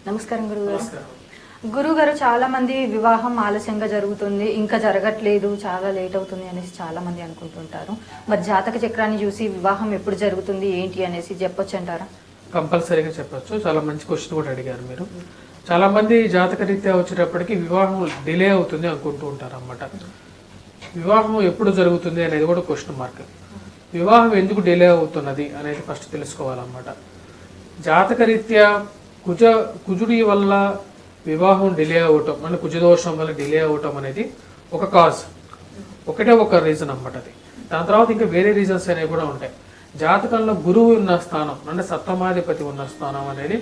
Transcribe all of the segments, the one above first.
నమస్కారం గురుగారు. గురుగారు, చాలా మంది వివాహం ఆలస్యంగా జరుగుతుంది, ఇంకా జరగట్లేదు, చాలా లేట్ అవుతుంది అనేసి చాలా మంది అనుకుంటుంటారు. మరి జాతక చక్రాన్ని చూసి వివాహం ఎప్పుడు జరుగుతుంది ఏంటి అనేసి చెప్పొచ్చు అంటారా? కంపల్సరీగా చెప్పొచ్చు. చాలా మంచి క్వశ్చన్ కూడా అడిగారు మీరు. చాలా మంది జాతక రీత్యా వచ్చేటప్పటికి వివాహం డిలే అవుతుంది అనుకుంటూ ఉంటారు అన్నమాట. వివాహం ఎప్పుడు జరుగుతుంది అనేది కూడా క్వశ్చన్ మార్క్. వివాహం ఎందుకు డిలే అవుతున్నది అనేది ఫస్ట్ తెలుసుకోవాలన్నమాట. జాతక రీత్యా కుజుడి వల్ల వివాహం డిలే అవటం, అంటే కుజదోషం వల్ల డిలే అవటం అనేది ఒక కాజ్, ఒక రీజన్ అన్నమాట. అది దాని తర్వాత ఇంకా వేరే రీజన్స్ అనేవి కూడా ఉంటాయి. జాతకంలో గురువు ఉన్న స్థానం, అంటే సప్తమాధిపతి ఉన్న స్థానం అనేది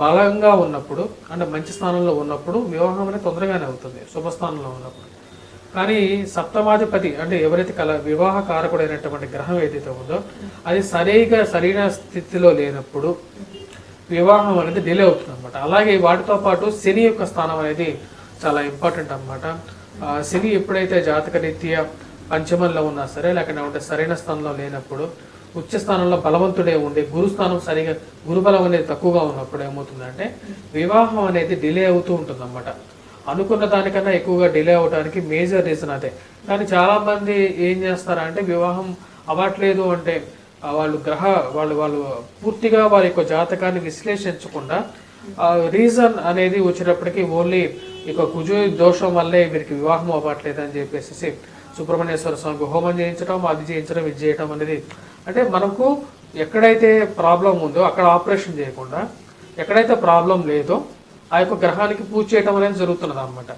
బలంగా ఉన్నప్పుడు, అంటే మంచి స్థానంలో ఉన్నప్పుడు వివాహం అనేది తొందరగానే అవుతుంది, శుభస్థానంలో ఉన్నప్పుడు. కానీ సప్తమాధిపతి అంటే ఎవరైతే వివాహ కారకుడైనటువంటి గ్రహం ఏదైతే ఉందో అది సరైన స్థితిలో లేనప్పుడు వివాహం అనేది డిలే అవుతుంది అనమాట. అలాగే వాటితో పాటు శని యొక్క స్థానం అనేది చాలా ఇంపార్టెంట్ అనమాట. శని ఎప్పుడైతే జాతక రీత్యా పంచమంలో ఉన్నా సరే, లేకపోతే సరైన స్థానంలో లేనప్పుడు, ఉచ్చ స్థానంలో బలవంతుడే ఉండి గురుస్థానం సరిగా గురుబలం అనేది తక్కువగా ఉన్నప్పుడు ఏమవుతుందంటే వివాహం అనేది డిలే అవుతూ ఉంటుంది అన్నమాట. అనుకున్న దానికన్నా ఎక్కువగా డిలే అవడానికి మేజర్ రీజన్ అదే. కానీ చాలా మంది ఏం చేస్తారంటే వివాహం అవ్వట్లేదు అంటే వాళ్ళు పూర్తిగా వారి యొక్క జాతకాన్ని విశ్లేషించకుండా రీజన్ అనేది వచ్చేటప్పటికి ఓన్లీ ఇక కుజ దోషం వల్లే వీరికి వివాహం అవ్వట్లేదు అని చెప్పేసి సుబ్రహ్మణ్యేశ్వర స్వామికి హోమం చేయించడం, అది చేయించడం, ఇది చేయటం అనేది, అంటే మనకు ఎక్కడైతే ప్రాబ్లం ఉందో అక్కడ ఆపరేషన్ చేయకుండా ఎక్కడైతే ప్రాబ్లం లేదో ఆ యొక్క గ్రహానికి పూజ చేయటం అనేది జరుగుతున్నది అనమాట.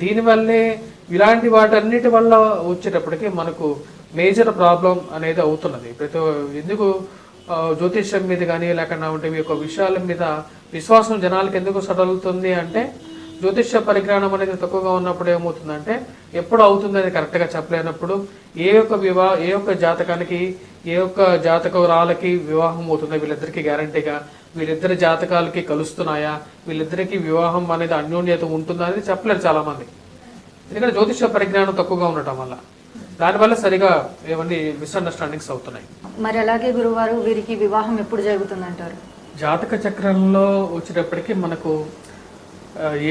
దీనివల్లే ఇలాంటి వాటన్నిటి వల్ల వచ్చేటప్పటికి మనకు మేజర్ ప్రాబ్లం అనేది అవుతున్నది. ఎందుకు జ్యోతిష్యం మీద కానీ లేకుండా ఈ యొక్క విషయాల మీద విశ్వాసం జనాలకు ఎందుకు సడలుతుంది అంటే జ్యోతిష్య పరిజ్ఞానం అనేది తక్కువగా ఉన్నప్పుడు ఏమవుతుందంటే ఎప్పుడు అవుతుంది అనేది కరెక్ట్గా చెప్పలేనప్పుడు ఏ యొక్క జాతకానికి ఏ యొక్క జాతకురాలకి వివాహం అవుతుందో వీళ్ళిద్దరికీ గ్యారంటీగా, వీళ్ళిద్దరి జాతకాలకి కలుస్తున్నాయా, వీళ్ళిద్దరికి వివాహం అనేది అన్యోన్యత ఉంటుందా అనేది చెప్పలేరు చాలామంది. ఎందుకంటే జ్యోతిష్య పరిజ్ఞానం తక్కువగా ఉండటం వల్ల దానివల్ల సరిగా ఏమన్నీ మిస్అండర్స్టాండింగ్స్ అవుతున్నాయి. మరి అలాగే గురువారు, వీరికి వివాహం ఎప్పుడు జరుగుతుంది అంటారు? జాతక చక్రంలో వచ్చేటప్పటికి మనకు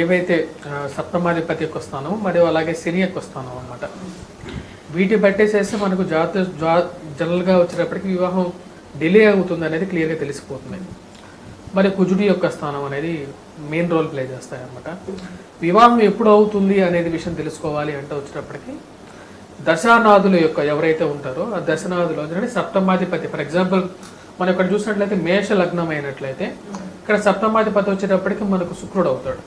ఏవైతే సప్తమాధిపతి యొక్క స్థానం మరియు అలాగే శని యొక్క స్థానం అన్నమాట, వీటి బట్టేసేసి మనకు జనరల్గా వచ్చేటప్పటికి వివాహం డిలే అవుతుంది అనేది క్లియర్గా తెలిసిపోతుంది. మరి కుజుడి యొక్క స్థానం అనేది మెయిన్ రోల్ ప్లే చేస్తాయి అన్నమాట. వివాహం ఎప్పుడు అవుతుంది అనేది విషయం తెలుసుకోవాలి అంటే వచ్చేటప్పటికి దశానాథుల యొక్క ఎవరైతే ఉంటారో ఆ దశనాథులు అంటే సప్తమాధిపతి, ఫర్ ఎగ్జాంపుల్ మనం ఇక్కడ చూసినట్లయితే మేష లగ్నం అయినట్లయితే ఇక్కడ సప్తమాధిపతి వచ్చేటప్పటికి మనకు శుక్రుడు అవుతాడు.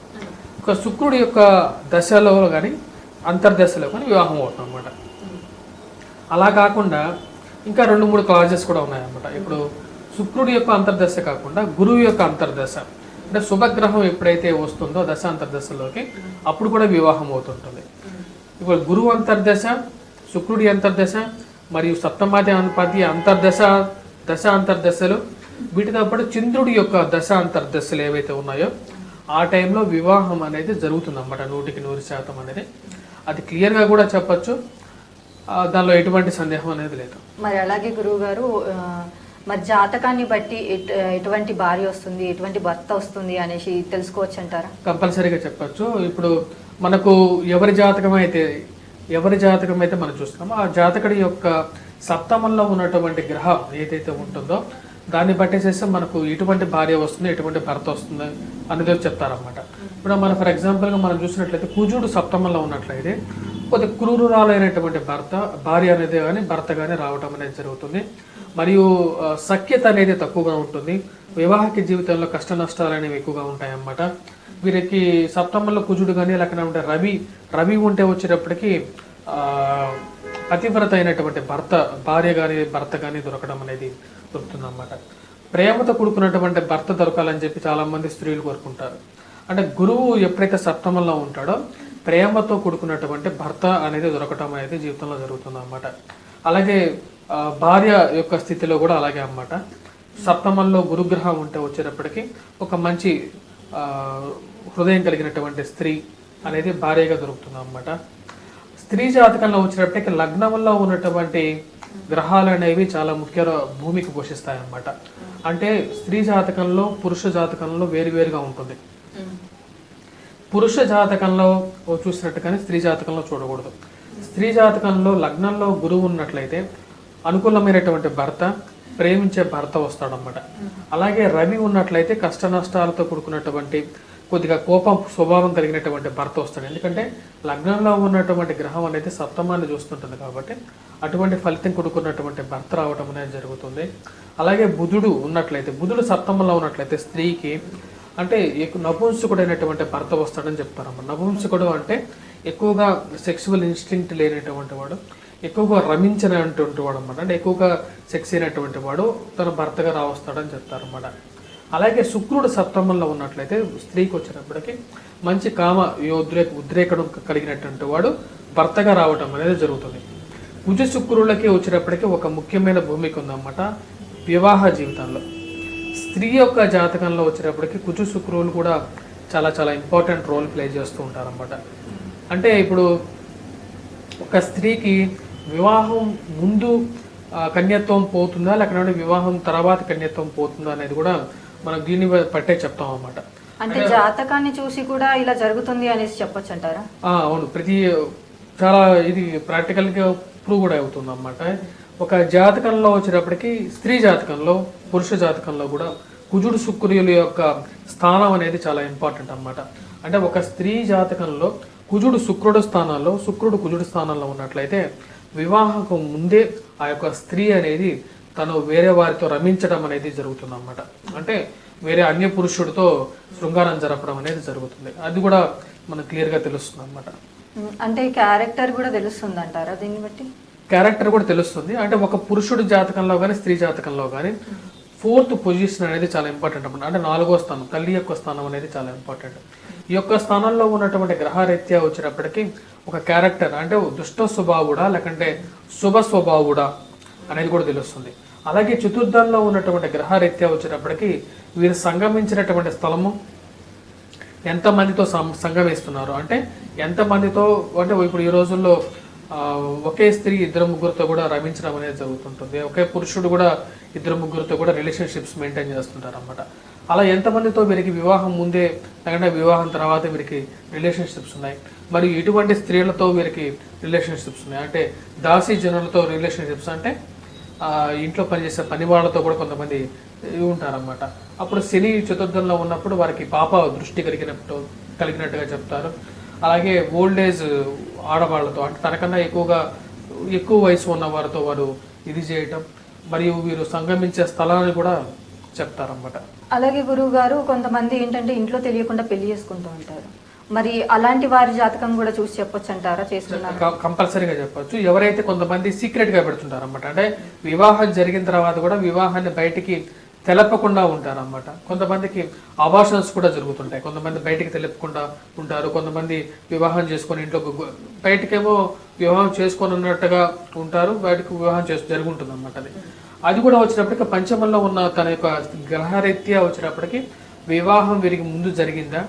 ఒక శుక్రుడి యొక్క దశలో కానీ అంతర్దశలో కానీ వివాహం అవుతుంది అనమాట. అలా కాకుండా ఇంకా 2-3 క్లాజెస్ కూడా ఉన్నాయన్నమాట. ఇప్పుడు శుక్రుడి యొక్క అంతర్దశ కాకుండా గురువు యొక్క అంతర్దశ, అంటే శుభగ్రహం ఎప్పుడైతే వస్తుందో దశ అంతర్దశలోకి అప్పుడు కూడా వివాహం అవుతుంటుంది. ఇప్పుడు గురువు అంతర్దశ, శుక్రుడి అంతర్దశ మరియు సప్తమాధిపతి దశ అంతర్దశలు, వీటితో పాటు చంద్రుడి యొక్క దశ అంతర్దశలు ఏవైతే ఉన్నాయో ఆ టైంలో వివాహం అనేది జరుగుతుంది అన్నమాట. 100% అనేది అది క్లియర్గా కూడా చెప్పచ్చు, దానిలో ఎటువంటి సందేహం అనేది లేదు. మరి అలాగే గురువు గారు, మరి జాతకాన్ని బట్టి ఎటువంటి భార్య వస్తుంది, ఎటువంటి భర్త వస్తుంది అనేసి తెలుసుకోవచ్చు అంటారా? కంపల్సరీగా చెప్పచ్చు. ఇప్పుడు మనకు ఎవరి జాతకం అయితే మనం చూస్తున్నామో ఆ జాతకుడి యొక్క సప్తమంలో ఉన్నటువంటి గ్రహం ఏదైతే ఉంటుందో దాన్ని బట్టేసేస్తే మనకు ఎటువంటి భార్య వస్తుంది, ఎటువంటి భర్త వస్తుంది అనేది చెప్తారన్నమాట. ఇప్పుడు మనం ఫర్ ఎగ్జాంపుల్గా మనం చూసినట్లయితే కుజుడు సప్తమంలో ఉన్నట్లయితే కొద్ది క్రూరురాలైనటువంటి భార్య అనేది కానీ భర్త కానీ రావటం అనేది జరుగుతుంది. మరియు సఖ్యత అనేది తక్కువగా ఉంటుంది. వివాహిక జీవితంలో కష్ట నష్టాలు అనేవి ఎక్కువగా ఉంటాయి అన్నమాట. వీరికి సప్తమంలో కుజుడు కానీ లేకపోతే రవి ఉంటే వచ్చేటప్పటికి పతివ్రత అయినటువంటి భార్య కానీ భర్త కానీ దొరకడం అనేది దొరుకుతుంది అన్నమాట. ప్రేమతో కూడుకున్నటువంటి భర్త దొరకాలని చెప్పి చాలామంది స్త్రీలు కోరుకుంటారు. అంటే గురువు ఎప్పుడైతే సప్తమంలో ఉంటాడో ప్రేమతో కూడుకున్నటువంటి భర్త అనేది దొరకటం అనేది జీవితంలో జరుగుతుంది అన్నమాట. అలాగే భార్య యొక్క స్థితిలో కూడా అలాగే అన్నమాట. సప్తమంలో గురుగ్రహం ఉంటే వచ్చేటప్పటికి ఒక మంచి హృదయం కలిగినటువంటి స్త్రీ అనేది భార్యగా దొరుకుతుంది అన్నమాట. స్త్రీ జాతకంలో వచ్చేటప్పటికి లగ్నంలో ఉన్నటువంటి గ్రహాలు అనేవి చాలా ముఖ్య భూమికి పోషిస్తాయి అన్నమాట. అంటే స్త్రీ జాతకంలో పురుష జాతకంలో వేరువేరుగా ఉంటుంది. పురుష జాతకంలో చూసినట్టుగానే స్త్రీ జాతకంలో చూడకూడదు. స్త్రీ జాతకంలో లగ్నంలో గురువు ఉన్నట్లయితే అనుకూలమైనటువంటి భర్త, ప్రేమించే భర్త వస్తాడన్నమాట. అలాగే రవి ఉన్నట్లయితే కష్ట నష్టాలతో కూడుకున్నటువంటి కొద్దిగా కోపం స్వభావం కలిగినటువంటి భర్త వస్తాడు. ఎందుకంటే లగ్నంలో ఉన్నటువంటి గ్రహం అనేది సప్తమాన్ని చూస్తుంటుంది కాబట్టి అటువంటి ఫలితం కూడుకున్నటువంటి భర్త రావటం అనేది జరుగుతుంది. అలాగే బుధుడు ఉన్నట్లయితే, బుధుడు సప్తమంలో ఉన్నట్లయితే స్త్రీకి అంటే నపుంసకుడైనటువంటి భర్త వస్తాడని చెప్తారన్నమాట. నపుంసకుడు అంటే ఎక్కువగా సెక్సువల్ ఇన్స్టింక్ట్ లేనటువంటి వాడు, ఎక్కువగా రమించినటువంటి వాడు అనమాట. అంటే ఎక్కువగా సెక్స్ అయినటువంటి వాడు తన భర్తగా రావస్తాడని చెప్తారన్నమాట. అలాగే శుక్రుడు సప్తమంలో ఉన్నట్లయితే స్త్రీకి వచ్చినప్పటికీ మంచి కామ ఉద్రేకం కలిగినటువంటి వాడు భర్తగా రావటం అనేది జరుగుతుంది. కుజ శుక్రులకి వచ్చినప్పటికీ ఒక ముఖ్యమైన భూమిక ఉందన్నమాట వివాహ జీవితంలో. స్త్రీ యొక్క జాతకంలో వచ్చినప్పటికీ కుజ శుక్రువులు కూడా చాలా చాలా ఇంపార్టెంట్ రోల్ ప్లే చేస్తూ ఉంటారన్నమాట. అంటే ఇప్పుడు ఒక స్త్రీకి వివాహం ముందు కన్యత్వం పోతుందా, లేకపోతే వివాహం తర్వాత కన్యత్వం పోతుందా అనేది కూడా మనం దీన్ని పట్టే చెప్తాం అన్నమాట. అంటే జాతకాన్ని చూసి కూడా ఇలా జరుగుతుంది అనేసి చెప్పొచ్చు అంటారా? అవును, చాలా ఇది ప్రాక్టికల్గా ప్రూవ్ కూడా అవుతుంది అన్నమాట. ఒక జాతకంలో వచ్చేటప్పటికి స్త్రీ జాతకంలో, పురుష జాతకంలో కూడా కుజుడు శుక్రుల యొక్క స్థానం అనేది చాలా ఇంపార్టెంట్ అన్నమాట. అంటే ఒక స్త్రీ జాతకంలో కుజుడు శుక్రుడు స్థానాల్లో, శుక్రుడు కుజుడు స్థానంలో ఉన్నట్లయితే వివాహకు ముందే ఆ యొక్క స్త్రీ అనేది తను వేరే వారితో రమించడం అనేది జరుగుతుంది అన్నమాట. అంటే వేరే అన్య పురుషుడితో శృంగారం జరపడం అనేది జరుగుతుంది. అది కూడా మనకు క్లియర్గా తెలుస్తుంది అన్నమాట. అంటే క్యారెక్టర్ కూడా తెలుస్తుంది అంటారా దీన్ని బట్టి? క్యారెక్టర్ కూడా తెలుస్తుంది. అంటే ఒక పురుషుడి జాతకంలో కానీ స్త్రీ జాతకంలో కానీ 4th పొజిషన్ అనేది చాలా ఇంపార్టెంట్ అన్నమాట. అంటే 4వ స్థానం, తల్లి యొక్క స్థానం అనేది చాలా ఇంపార్టెంట్. ఈ యొక్క స్థానంలో ఉన్నటువంటి గ్రహరీత్యా వచ్చినప్పటికీ ఒక క్యారెక్టర్ అంటే దుష్ట స్వభావుడా లేకంటే శుభ స్వభావుడా అనేది కూడా తెలుస్తుంది. అలాగే చతుర్థంలో ఉన్నటువంటి గ్రహరీత్యా వచ్చినప్పటికీ వీరు సంగమించినటువంటి స్థలము, ఎంతమందితో సంగమిస్తున్నారు, అంటే ఎంతమందితో, అంటే ఇప్పుడు ఈ రోజుల్లో ఒకే స్త్రీ 2-3 కూడా రమించడం అనేది జరుగుతుంటుంది. ఒకే పురుషుడు కూడా 2-3 కూడా రిలేషన్షిప్స్ మెయింటైన్ చేస్తుంటారు అన్నమాట. అలా ఎంతమందితో వీరికి వివాహం ముందే లేకుంటే వివాహం తర్వాత వీరికి రిలేషన్షిప్స్ ఉన్నాయి, మరియు ఇటువంటి స్త్రీలతో వీరికి రిలేషన్షిప్స్ ఉన్నాయి. అంటే దాసీ జనులతో రిలేషన్షిప్స్, అంటే ఇంట్లో పనిచేసే పని వాళ్ళతో కూడా కొంతమంది ఉంటారన్నమాట. అప్పుడు శని చతుర్థంలో ఉన్నప్పుడు వారికి పాప దృష్టి కలిగినట్టుగా చెప్తారు. అలాగే ఓల్డ్ ఏజ్ ఆడవాళ్లతో, అంటే తనకన్నా ఎక్కువ వయసు ఉన్న వారితో వారు ఇది చేయటం, మరియు వీరు సంగమించే స్థలాన్ని కూడా చెప్తారన్నమాట. అలాగే గురువు గారు కొంతమంది ఏంటంటే ఇంట్లో తెలియకుండా పెళ్లి చేసుకుంటూ ఉంటారు. మరి అలాంటి వారి జాతకం కూడా చూసి చెప్పొచ్చు అంటారా? చేసుకున్నారు కంపల్సరీగా చెప్పొచ్చు. ఎవరైతే కొంతమంది సీక్రెట్ గా పెడుతుంటారు అన్నమాట, అంటే వివాహం జరిగిన తర్వాత కూడా వివాహాన్ని బయటికి తెలపకుండా ఉంటారన్నమాట. కొంతమందికి అబార్షన్స్ కూడా జరుగుతుంటాయి, కొంతమంది బయటికి తెలపకుండా ఉంటారు. కొంతమంది వివాహం చేసుకొని ఇంట్లో బయటకేమో వివాహం చేసుకొని ఉన్నట్టుగా ఉంటారు, బయటకు వివాహం జరుగుతుంది అన్నమాట. అది కూడా వచ్చినప్పటికీ పంచమంలో ఉన్న తన యొక్క గ్రహరీత్యా వచ్చినప్పటికీ వివాహం వీరికి ముందు జరిగిందా,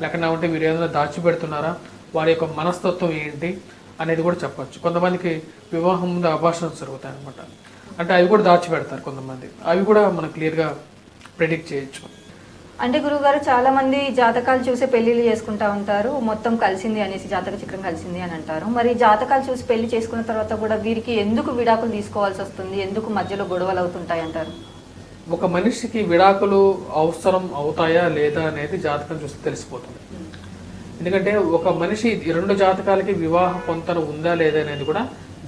లేకపోతే వీరు ఏదైనా దాచిపెడుతున్నారా, వారి యొక్క మనస్తత్వం ఏంటి అనేది కూడా చెప్పచ్చు. కొంతమందికి వివాహం ముందు అబార్షన్స్ జరుగుతాయి అన్నమాట, అంటే అవి కూడా దాచిపెడతారు కొంతమంది. అవి కూడా మనం క్లియర్గా ప్రెడిక్ట్ చేయొచ్చు. అంటే గురువుగారు చాలా మంది జాతకాలు చూసి పెళ్లిళ్ళు చేసుకుంటా ఉంటారు, మొత్తం కలిసింది అనేసి, జాతక చక్రం కలిసింది అని అంటారు. మరి జాతకాలు చూసి పెళ్లి చేసుకున్న తర్వాత కూడా వీరికి ఎందుకు విడాకులు తీసుకోవాల్సి వస్తుంది, ఎందుకు మధ్యలో గొడవలు అవుతుంటాయి అంటారు? ఒక మనిషికి విడాకులు అవసరం అవుతాయా లేదా అనేది జాతకం చూస్తే తెలిసిపోతుంది. ఎందుకంటే ఒక మనిషి 2 జాతకాలకి వివాహ పొంతన ఉందా లేదా అనేది కూడా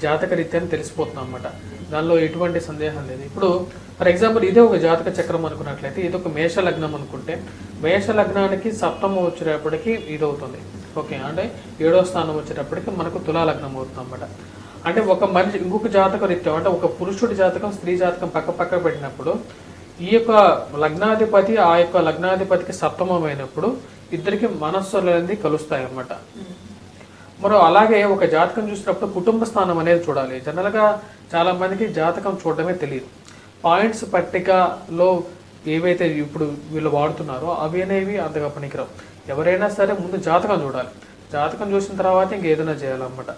జాతక రీత్యాన్ని తెలిసిపోతుంది అన్నమాట. దానిలో ఎటువంటి సందేహం లేదు. ఇప్పుడు ఫర్ ఎగ్జాంపుల్ ఇదే ఒక జాతక చక్రం అనుకున్నట్లయితే, ఇది ఒక మేష లగ్నం అనుకుంటే, మేష లగ్నానికి సప్తమం వచ్చేటప్పటికి ఇది అవుతుంది, ఓకే. అంటే 7వ స్థానం వచ్చేటప్పటికి మనకు తులా లగ్నం అవుతుంది అన్నమాట. అంటే ఒక మనిషి ఇంకొక జాతక రీత్యం, అంటే ఒక పురుషుడి జాతకం స్త్రీ జాతకం పక్క పెట్టినప్పుడు ఈ యొక్క లగ్నాధిపతి ఆ యొక్క లగ్నాధిపతికి సప్తమం అయినప్పుడు ఇద్దరికి మనస్సులు అనేది కలుస్తాయి అన్నమాట. మరో అలాగే ఒక జాతకం చూసినప్పుడు కుటుంబ స్థానం అనేది చూడాలి. జనరల్గా చాలా మందికి జాతకం చూడడమే తెలియదు. పాయింట్స్ పట్టికలో ఏవైతే ఇప్పుడు వీళ్ళు వాడుతున్నారో అవి అనేవి అంతగా పనికిరావు. ఎవరైనా సరే ముందు జాతకం చూడాలి. జాతకం చూసిన తర్వాత ఇంకేదైనా చేయాలన్నమాట.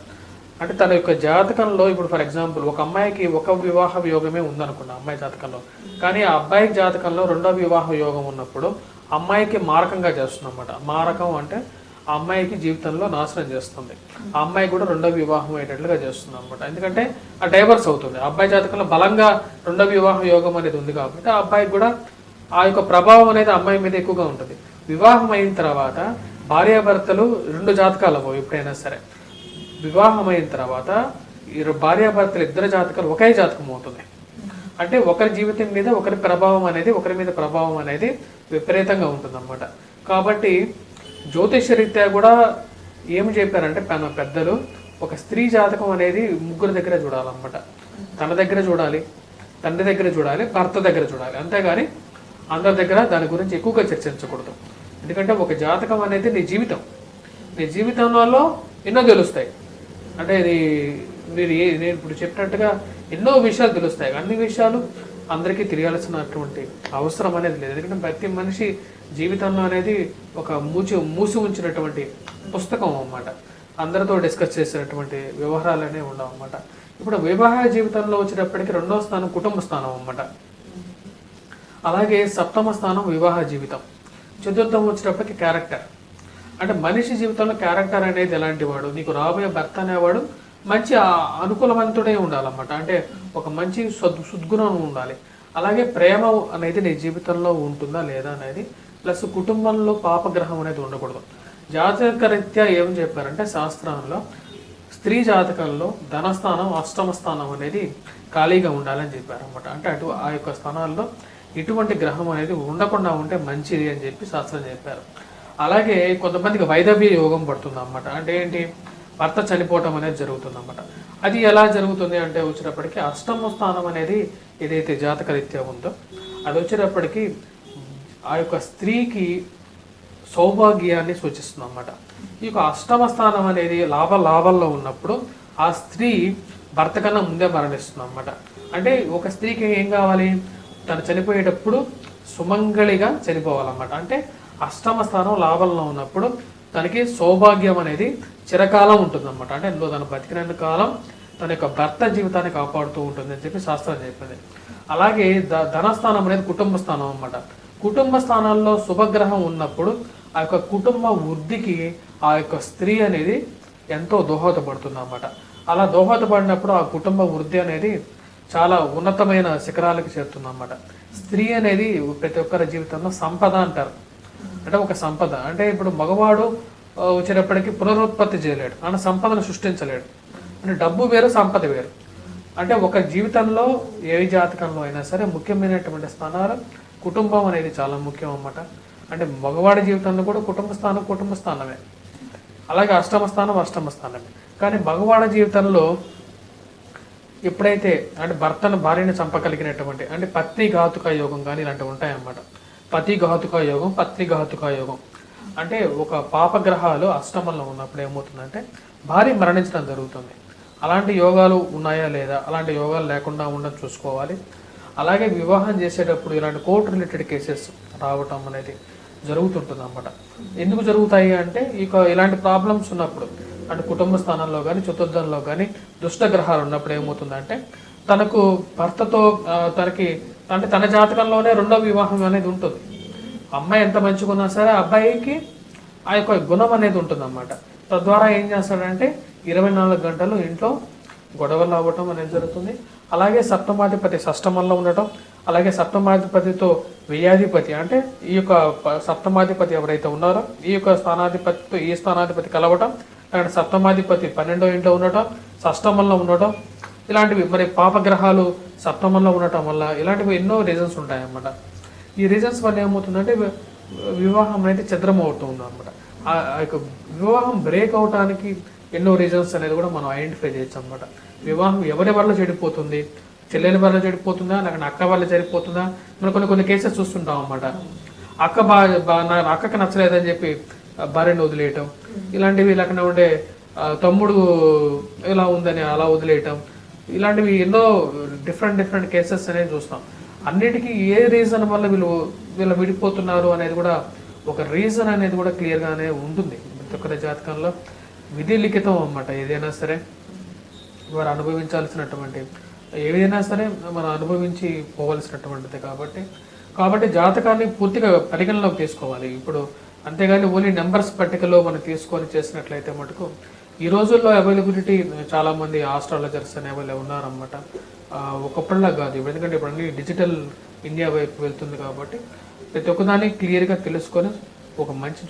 అంటే తన యొక్క జాతకంలో ఇప్పుడు ఫర్ ఎగ్జాంపుల్ ఒక అమ్మాయికి ఒక వివాహ యోగమే ఉందనుకున్నా అమ్మాయి జాతకంలో, కానీ ఆ అబ్బాయి జాతకంలో 2వ వివాహ యోగం ఉన్నప్పుడు అమ్మాయికి మారకంగా చేస్తుంది అన్నమాట. మారకం అంటే ఆ అమ్మాయికి జీవితంలో నాశనం చేస్తుంది, ఆ అమ్మాయి కూడా రెండవ వివాహం అయ్యేటట్లుగా చేస్తుంది అనమాట. ఎందుకంటే ఆ డైవర్స్ అవుతుంది. ఆ అబ్బాయి జాతకంలో బలంగా రెండవ వివాహం యోగం అనేది ఉంది కాబట్టి ఆ అబ్బాయికి కూడా ఆ యొక్క ప్రభావం అనేది అమ్మాయి మీద ఎక్కువగా ఉంటుంది. వివాహం అయిన తర్వాత భార్యాభర్తలు రెండు జాతకాలు అవ్వవు ఎప్పుడైనా సరే. వివాహం అయిన తర్వాత భార్యాభర్తలు ఇద్దరు జాతకాలు ఒకే జాతకం అవుతుంది. అంటే ఒకరి జీవితం మీద ఒకరి ప్రభావం అనేది ఒకరి మీద ప్రభావం అనేది విపరీతంగా ఉంటుంది అన్నమాట. కాబట్టి జ్యోతిష రీత్యా కూడా ఏమి చెప్పారంటే పెద్దలు ఒక స్త్రీ జాతకం అనేది ముగ్గురు దగ్గర చూడాలన్నమాట. తన దగ్గర చూడాలి, తండ్రి దగ్గర చూడాలి, భర్త దగ్గర చూడాలి. అంతేగాని అందరి దగ్గర దాని గురించి ఎక్కువగా చర్చించకూడదు. ఎందుకంటే ఒక జాతకం అనేది నీ జీవితంలో ఎన్నో తెలుస్తాయి. అంటే ఇది నేను ఇప్పుడు చెప్పినట్టుగా ఎన్నో విషయాలు తెలుస్తాయి. అన్ని విషయాలు అందరికీ తెలియాల్సినటువంటి అవసరం అనేది లేదు. ఎందుకంటే ప్రతి మనిషి జీవితంలో అనేది ఒక మూసి ఉంచినటువంటి పుస్తకం అన్నమాట. అందరితో డిస్కస్ చేసినటువంటి వ్యవహారాలు అనేవి ఉండవు అన్నమాట. ఇప్పుడు వివాహ జీవితంలో వచ్చేటప్పటికి రెండవ స్థానం కుటుంబ స్థానం అన్నమాట. అలాగే సప్తమ స్థానం వివాహ జీవితం, చతుర్థం వచ్చేటప్పటికి క్యారెక్టర్. అంటే మనిషి జీవితంలో క్యారెక్టర్ అనేది ఎలాంటి వాడు, నీకు రాబోయే భర్త అనేవాడు మంచి అనుకూలవంతుడే ఉండాలన్నమాట. అంటే ఒక మంచి సద్గుణం ఉండాలి. అలాగే ప్రేమ అనేది నీ జీవితంలో ఉంటుందా లేదా అనేది, ప్లస్ కుటుంబంలో పాపగ్రహం అనేది ఉండకూడదు. జాతకరీత్యా ఏం చెప్పారంటే శాస్త్రంలో స్త్రీ జాతకంలో ధనస్థానం అష్టమ స్థానం అనేది ఖాళీగా ఉండాలని చెప్పారు అనమాట. అంటే ఆ యొక్క స్థానాల్లో ఇటువంటి గ్రహం అనేది ఉండకుండా ఉంటే మంచిది అని చెప్పి శాస్త్రం చెప్పారు. అలాగే కొంతమందికి వైదవ్య యోగం పడుతుంది అన్నమాట. అంటే ఏంటి, భర్త చనిపోవటం అనేది జరుగుతుంది అన్నమాట. అది ఎలా జరుగుతుంది అంటే వచ్చేటప్పటికి అష్టమ స్థానం అనేది ఏదైతే జాతకరీత్యా ఉందో అది వచ్చేటప్పటికి ఆ యొక్క స్త్రీకి సౌభాగ్యాన్ని సూచిస్తుంది అన్నమాట. ఈ యొక్క అష్టమ స్థానం అనేది లాభాల్లో ఉన్నప్పుడు ఆ స్త్రీ భర్త కన్నా ముందే మరణిస్తుంది అన్నమాట. అంటే ఒక స్త్రీకి ఏం కావాలి, తను చనిపోయేటప్పుడు సుమంగళిగా చనిపోవాలన్నమాట. అంటే అష్టమ స్థానం లాభంలో ఉన్నప్పుడు తనకి సౌభాగ్యం అనేది చిరకాలం ఉంటుందన్నమాట. అంటే అందులో తను బతికినంత కాలం తన యొక్క భర్త జీవితాన్ని కాపాడుతూ ఉంటుంది అని చెప్పి శాస్త్రం చెప్పింది. అలాగే ధనస్థానం అనేది కుటుంబ స్థానం అన్నమాట. కుటుంబ స్థానాల్లో శుభగ్రహం ఉన్నప్పుడు ఆ యొక్క కుటుంబ వృద్ధికి ఆ యొక్క స్త్రీ అనేది ఎంతో దోహదపడుతుంది అన్నమాట. అలా దోహదపడినప్పుడు ఆ కుటుంబ వృద్ధి అనేది చాలా ఉన్నతమైన శిఖరాలకు చేరుతుంది అన్నమాట. స్త్రీ అనేది ప్రతి ఒక్కరి జీవితంలో సంపద అంటారు. అంటే ఒక సంపద అంటే ఇప్పుడు మగవాడు వచ్చేటప్పటికి పునరుత్పత్తి చేయలేడు, అంటే సంపదను సృష్టించలేడు. అంటే డబ్బు వేరు, సంపద వేరు. అంటే ఒక జీవితంలో ఏ జాతకంలో అయినా సరే ముఖ్యమైనటువంటి స్థానాలు కుటుంబం అనేది చాలా ముఖ్యం అన్నమాట. అంటే మగవాడి జీవితంలో కూడా కుటుంబ స్థానమే, అలాగే అష్టమ స్థానమే. కానీ మగవాడి జీవితంలో ఎప్పుడైతే అంటే భార్యని చంపగలిగినటువంటి అంటే పత్ని ఘాతుక యోగం కానీ ఇలాంటివి ఉంటాయన్నమాట. పతి ఘాతుక యోగం, పత్ని ఘాతుక యోగం అంటే ఒక పాపగ్రహాలు అష్టమంలో ఉన్నప్పుడు ఏమవుతుందంటే భార్య మరణించడం జరుగుతుంది. అలాంటి యోగాలు ఉన్నాయా లేదా, అలాంటి యోగాలు లేకుండా ఉండడం చూసుకోవాలి. అలాగే వివాహం చేసేటప్పుడు ఇలాంటి కోర్టు రిలేటెడ్ కేసెస్ రావటం అనేది జరుగుతుంటుంది అన్నమాట. ఎందుకు జరుగుతాయి అంటే ఇలాంటి ప్రాబ్లమ్స్ ఉన్నప్పుడు అంటే కుటుంబ స్థానంలో కానీ చతుర్థంలో కానీ దుష్ట గ్రహాలు ఉన్నప్పుడు ఏమవుతుందంటే తనకు భర్తతో తనకి అంటే తన జాతకంలోనే రెండవ వివాహం అనేది ఉంటుంది. అమ్మాయి ఎంత మంచిగా ఉన్నా సరే అబ్బాయికి ఆ యొక్క గుణం అనేది ఉంటుంది అన్నమాట. తద్వారా ఏం చేస్తాడంటే 24 గంటలు ఇంట్లో గొడవలు అవ్వటం అనేది జరుగుతుంది. అలాగే సప్తమాధిపతి షష్టమంలో ఉండటం, అలాగే సప్తమాధిపతితో వ్యయాధిపతి అంటే ఈ యొక్క సప్తమాధిపతి ఎవరైతే ఉన్నారో ఈ యొక్క స్థానాధిపతితో ఈ స్థానాధిపతి కలవటం, అక్కడ సప్తమాధిపతి 12వ ఇంట్లో ఉండటం, షష్టమంలో ఉండటం, ఇలాంటివి మరి పాపగ్రహాలు సప్తమంలో ఉండటం వల్ల ఇలాంటివి ఎన్నో రీజన్స్ ఉంటాయన్నమాట. ఈ రీజన్స్ వల్ల ఏమవుతుందంటే వివాహం అనేది ఛద్రం అవుతుంది అనమాట. ఆ యొక్క వివాహం బ్రేక్ అవడానికి ఎన్నో రీజన్స్ అనేది కూడా మనం ఐడెంటిఫై చేయొచ్చు అనమాట. వివాహం ఎవరి వల్ల చెడిపోతుంది, చెల్లెల వల్ల చెడిపోతుందా, లేకపోతే అక్క వల్ల చెడిపోతుందా, మనం కొన్ని కేసెస్ చూస్తుంటాం అన్నమాట. అక్కకి నచ్చలేదని చెప్పి భార్యను వదిలేయటం, ఇలాంటివి లేకుండా ఉండే తమ్ముడు ఇలా ఉందని అలా వదిలేయటం, ఇలాంటివి ఎన్నో డిఫరెంట్ కేసెస్ అనేది చూస్తాం. అన్నిటికీ ఏ రీజన్ వల్ల వీళ్ళు విడిపోతున్నారు అనేది కూడా ఒక రీజన్ అనేది కూడా క్లియర్గానే ఉంటుంది. ప్రతి ఒక్కరి జాతకంలో విధి లిఖితం అన్నమాట. ఏదైనా సరే వారు అనుభవించాల్సినటువంటి ఏదైనా సరే మనం అనుభవించి పోవలసినటువంటిది. కాబట్టి కాబట్టి జాతకాన్ని పూర్తిగా పరిగణలోకి తీసుకోవాలి ఇప్పుడు. అంతేగాని ఓన్లీ నెంబర్స్ పట్టికలో మనం తీసుకొని చేసినట్లయితే మటుకు ఈ రోజుల్లో అవైలబిలిటీ చాలా మంది ఆస్ట్రాలజర్స్ అనేవాళ్ళు ఉన్నారన్నమాట. ఒకప్పుడులా కాదు, ఎందుకంటే ఇప్పుడు అన్ని డిజిటల్ ఇండియా వైపు వెళ్తుంది కాబట్టి ప్రతి ఒక్కదాన్ని క్లియర్గా తెలుసుకొని ఒక మంచి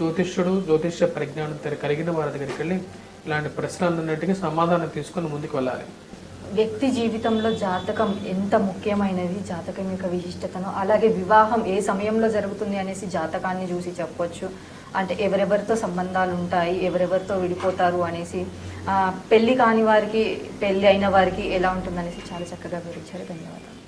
జ్యోతిష్య పరిజ్ఞానం కలిగిన వారి దగ్గరికి వెళ్ళి ఇలాంటి ప్రశ్నలన్నింటికి సమాధానం తీసుకొని ముందుకు వెళ్ళాలి. వ్యక్తి జీవితంలో జాతకం ఎంత ముఖ్యమైనది, జాతకం యొక్క విశిష్టతను, అలాగే వివాహం ఏ సమయంలో జరుగుతుంది అనేసి జాతకాన్ని చూసి చెప్పొచ్చు. అంటే ఎవరెవరితో సంబంధాలు ఉంటాయి, ఎవరెవరితో విడిపోతారు అనేసి, పెళ్ళి కాని వారికి పెళ్ళి అయిన వారికి ఎలా ఉంటుందనేసి చాలా చక్కగా వివరించారు. ధన్యవాదాలు.